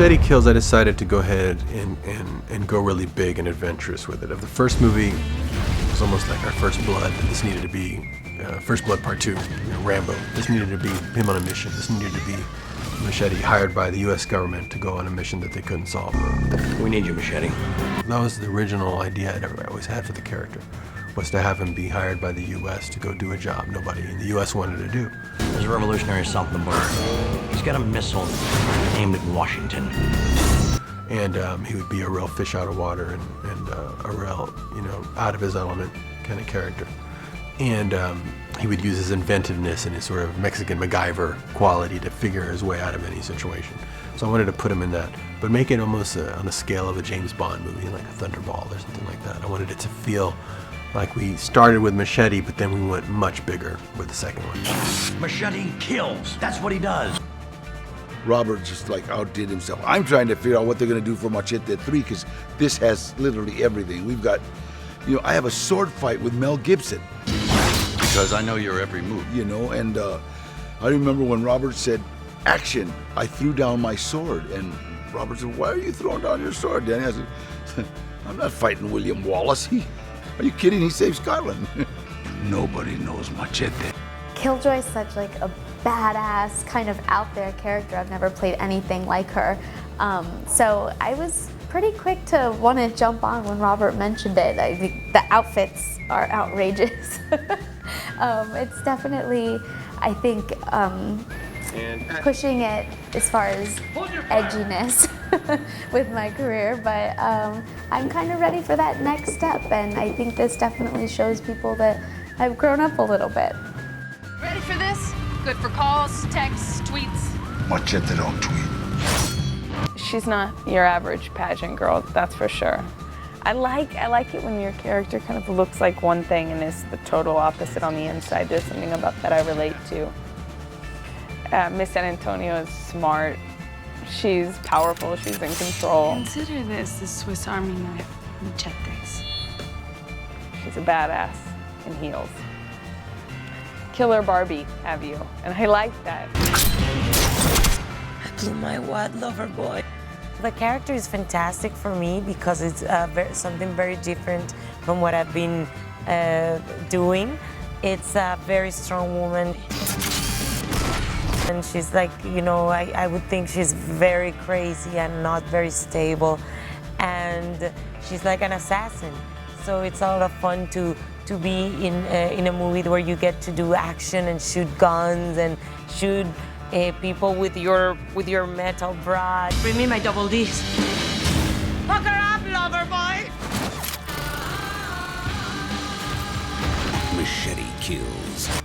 Machete Kills, I decided to go ahead and go really big and adventurous with it. Of the first movie, it was almost like our First Blood. This needed to be First Blood Part 2, Rambo. This needed to be him on a mission. This needed to be Machete hired by the U.S. government to go on a mission that they couldn't solve. We need you, Machete. That was the original idea I always had for the character, was to have him be hired by the U.S. to go do a job nobody in the U.S. wanted to do. There's a revolutionary south of the border. He's got a missile aimed at Washington. And he would be a real fish out of water and a real, out of his element kind of character. And he would use his inventiveness and his sort of Mexican MacGyver quality to figure his way out of any situation. So I wanted to put him in that, but make it almost on the scale of a James Bond movie, like a Thunderball or something like that. I wanted it to feel like we started with Machete, but then we went much bigger with the second one. Machete kills. That's what he does. Robert just like outdid himself. I'm trying to figure out what they're going to do for Machete 3 because this has literally everything. We've got, I have a sword fight with Mel Gibson. Because I know your every move. And I remember when Robert said, action, I threw down my sword. And Robert said, why are you throwing down your sword, Danny? I said, I'm not fighting William Wallace. Are you kidding? He saved Scotland. Nobody knows Machete. Killjoy's such like a badass, kind of out there character. I've never played anything like her. So I was pretty quick to want to jump on when Robert mentioned it. I think the outfits are outrageous. It's definitely, I think, pushing it as far as edginess with my career, but I'm kind of ready for that next step, and I think this definitely shows people that I've grown up a little bit. Ready for this? Good for calls, texts, tweets. Machete don't tweet. She's not your average pageant girl, that's for sure. I like it when your character kind of looks like one thing and is the total opposite on the inside. There's something about that I relate to. Miss San Antonio is smart. She's powerful. She's in control. Consider this the Swiss Army knife, Machetes. She's a badass in heels. Killer Barbie, have you? And I like that. I blew my wad lover boy. The character is fantastic for me because it's something very different from what I've been doing. It's a very strong woman. And she's like, I would think she's very crazy and not very stable. And she's like an assassin. So it's a lot of fun to be in a movie where you get to do action and shoot guns and shoot people with your metal bra. Bring me my double Ds. Fuck her up, lover boy! Machete Kills.